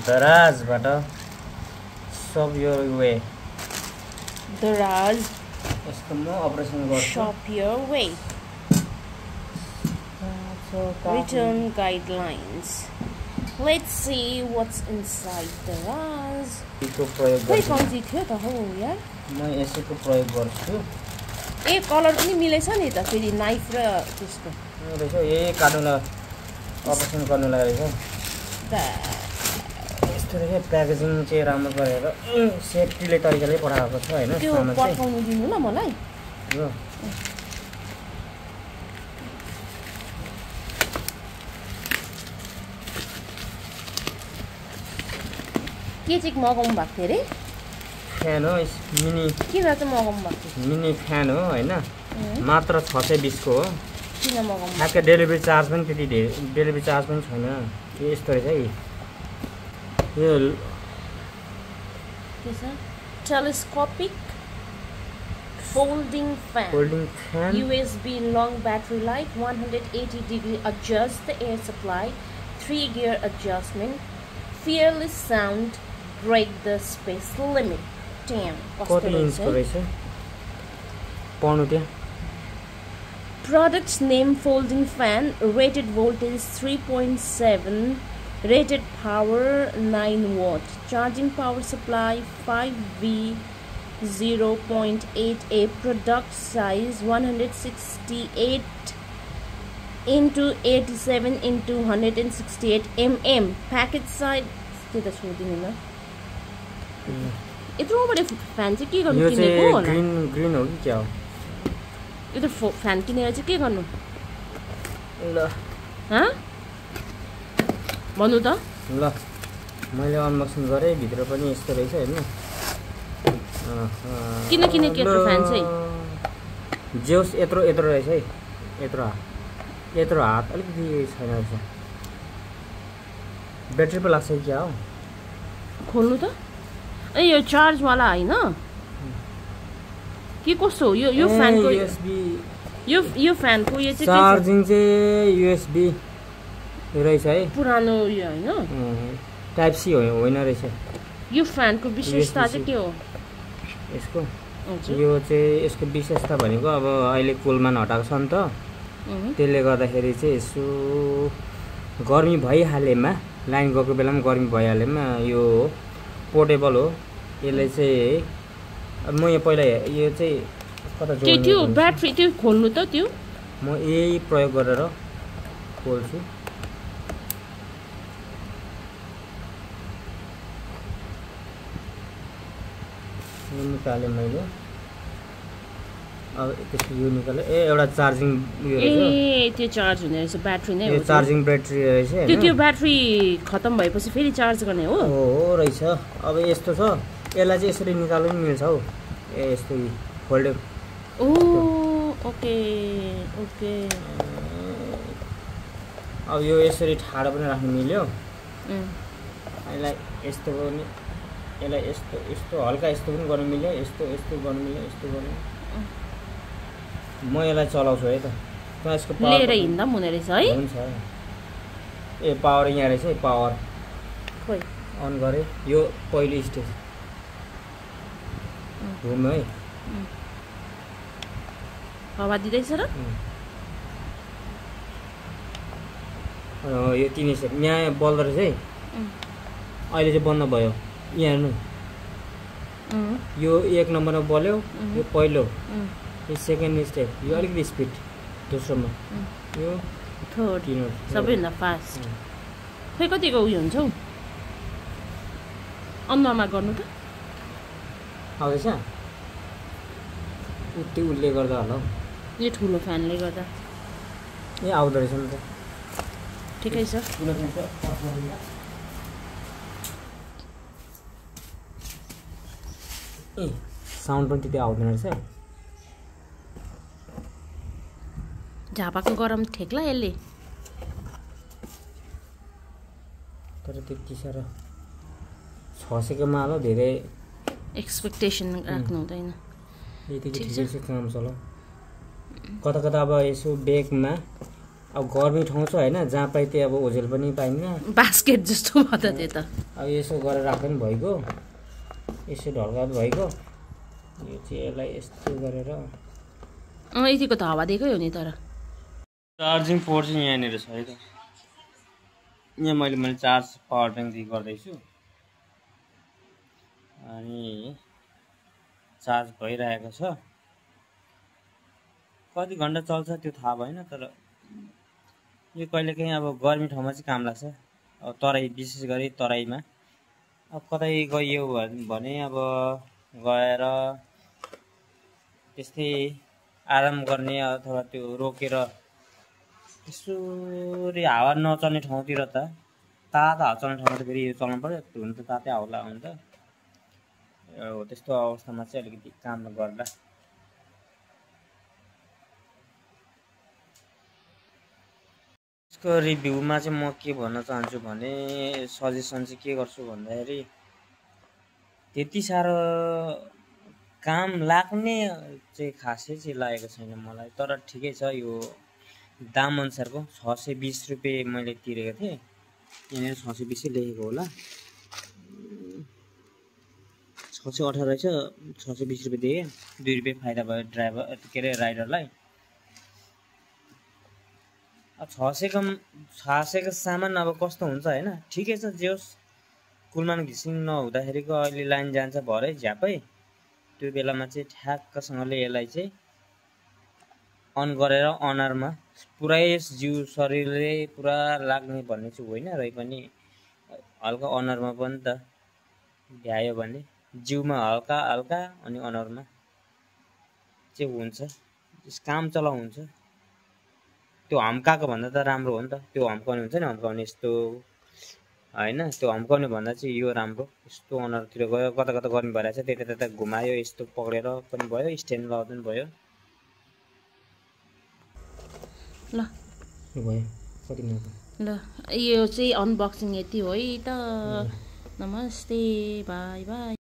दराजबाट sub your way दराज यसको म अपरेसन गर्छु shop your way return guidelines let's see what's inside दराज यसको प्रयोग खै गर्छु कम्ती थियो त हो यार म यसको प्रयोग गर्छु ए कलर पनि मिलेछ नि त फेरि नाइफ र त्यसको रहेछ यही काट्नुलाई अपरेसन गर्नुलाई रहेछ यस्तो रहेछ प्याकेजिङ चाहिँ राम्रो गरेर सेफ्टीले तरिकाले पठाएको छ हैन त्यो पठाउनु दिनु ल मलाई यो के चाहिँ मगाउनु भएको थियो अरे फ्यान हो मिनी किन चाहिँ मगाउनु भएको थियो मिनी फ्यान हो हैन मात्र 620 को हो किन मगाउनु ठ्याक्कै डेलिभरी चार्ज पनि त्यति डेलिभरी चार्ज पनि छैन यस्तो रहेछ है यो के छ telescopic folding fan USB long battery life 180-degree adjust the air supply 3-gear adjustment fearless sound break the space limit damn कति इन्चको रहेछ पढ्नु त्यहाँ product's name folding fan rated voltage 3.7 rated power 9 watt charging power supply 5V 0.8A product size 168 into 87 into 168 mm package size के त छोड्दिनु ल यत्रो बडे fan चाहिँ के गर्नु किनेको होला ग्रीन हो कि क्या हो यो त फ्यान किनेर चाहिँ के गर्नु ल ह भन्नु त ल मैले अनबक्सिङ गरे भित्र पनि यस्तो रहेछ हैन किन किनेको यत्रो फ्यान चाहिँ जेउस यत्रो रहेछ है यत्रो हात अलिकति छैन रहेछ ब्याट्री पो लाग्छ क्या हो खोल्नु त ए यो चार्ज वाला हैन के कस्तो यो फ्यानको USB यो फ्यानको यो चाहिँ चार्जिङ चाहिँ USB रहेछ है पुरानो यो हैन टाइप सी होइन रहेछ यो फ्यानको विशेषता चाहिँ के हो यसको यो चाहिँ यसको विशेषता भनेको अब अहिले कुलमान हटाएको छ नि त त्यसले गर्दाखेरि चाहिँ यसो गर्मी भइहालेमा लाइन गएको बेलामा गर्मी भइहालेमा यो पोर्टेबल हो यसले चाहिँ अब म यो पहिला यो चाहिँ कता जोड्नु त्यो ब्याट्री त्यो खोल्नु त त्यो म यही प्रयोग गरेर खोल्छु यो निकालेँ मैले अब त्यसको यो निकालेँ एउटा चार्जिङ उयो रहेछ ए त्यो चार्ज हुने रहेछ ब्याट्री नै हो यो चार्जिङ ब्याट्री रहेछ त्यो ब्याट्री खतम भएपछि फेरि चार्ज गर्ने हो रहेछ अब यस्तो छ यसलाई चाहिँ यसरी निकाल्नु पनि मिल्छ हौ यस्तो फोल्डेड ओ ओके अब यो यसरी ठाडो पनि राख्नु मिल्यो यसलाई यस्तो पनि यसलाई यस्तो हल्का यस्तो पनि गर्नु मिल्यो यस्तो गर्नु मिल्यो यस्तो गर्नु म यसलाई चलाउँछु है त यसको लिएर हिँड्दा पनि हुने रहेछ है हुन्छ ए पावर यहाँ रहेछ है पावर खोइ अन गरे यो पहिलो स्टेज घुम्नु है हावा दिँदैछ र यो 3 सेकेन्ड यहाँ बल्दो रहेछ है अहिले चाहिँ बन्द भयो यहाँ हेर्नु यो 1 नम्बरमा बल्यो यो पहिलो यो सेकेन्ड स्टेप यो अलिकति स्पिड दोस्रोमा यो थर्ड सबैभन्दा फास्ट खै कतिको उयो हुन्छ हौ अनुहारमा गर्नु त आउँदैछ उति उसले गर्दा होला हौ यो ठुलो फ्यानले गर्दा ए आउँदो रहेछ नि त ठिकै छ ए साउन्ड पनि त्यति आउँदैन रहेछ झापाको गरम ठेक्ला यसले तर त्यति साह्रो 600 को माल हो धेरै एक्सपेक्टेसन राख्नु हुँदैन यतिको ठिकै छ काम चलाउ कता कता अब यसो बेगमा अब गर्मी ठाउँ छ होइन, जहाँ पाइ त्यही अब ओझेल पनि पाइन्न। बास्केट जस्तो भयो त त्यो त। अब यसो गरेर राख्दा पनि भइगयो, यसो ढल्का भइगयो। यो चाहिँ यसलाई यस्तो गरेर यतिको त हावा दिएकै हो नि। तर चार्जिङ पोर्ट चाहिँ यहाँनिर छ है त। यहाँ मैले चार्ज पावर ब्याङ्कदेखि गर्दैछु अनि चार्ज भइरहेको छ। कति घन्टा चल्छ त्यो थाहा भएन, तर यो कहिलेकाहीँ अब गर्मी ठाउँमा चाहिँ काम लाग्छ। अब तराई, विशेष गरी तराईमा अब कतै गइयो भने अब गएर त्यस्तै आराम गर्ने अथवा त्यो रोकेर यसरी हावा नचल्ने ठाउँतिर त, तातो हावा चल्ने ठाउँमा त फेरि यो चलाउनु पर्यो। हुन त तातै हावा हुन्छ। हो त्यस्तो अवस्थामा चाहिँ अलिकति काम गर्दा यसको रिभ्यूमा चाहिँ म के भन्न चाहन्छु भने, सजेसन चाहिँ के गर्छु भन्दाखेरि त्यति साह्रो काम लाग्ने चाहिँ खासै चाहिँ लागेको छैन मलाई। तर ठिकै छ, यो दाम अनुसारको 620 रुपियाँ मैले तिरेको थिएँ। यहाँनिर 620 लेखेको होला, 618 रहेछ। 620 रुपियाँ दिएँ, 2 रुपियाँ फाइदा भयो ड्राइभर के अरे राइडरलाई। अब 600को सामान अब कस्तो हुन्छ होइन, ठिकै छ जे होस्। कुलमान घिसिङ नहुँदाखेरिको अहिले लाइन जान्छ भरे झ्यापै, त्यो बेलामा चाहिँ ठ्याक्कसँगले यसलाई चाहिँ अन गरेर अनरमा पुरै जिउ शरीरले पुरा लाग्ने भन्ने चाहिँ होइन, रै पनि हल्का अनरमा पनि त भ्यायो भने जिउमा हल्का हल्का अनि अनुहारमा चाहिँ हुन्छ, काम चलाउ हुन्छ। त्यो हम्काएको भन्दा त राम्रो हो नि त। त्यो हम्काउने हुन्छ नि, हम्काउने यस्तो होइन, त्यो हम्काउने भन्दा चाहिँ यो राम्रो। यस्तो अनुहारतिर गयो, कता कता गर्नु भइरहेछ, त्यता घुमायो, यस्तो पक्रेर पनि भयो, स्ट्यान्ड लगाउँदा पनि भयो। ल भयो कति मिनट ल, यो चाहिँ अनबक्सिङ यति हो है त। नमस्ते, बाई बाई।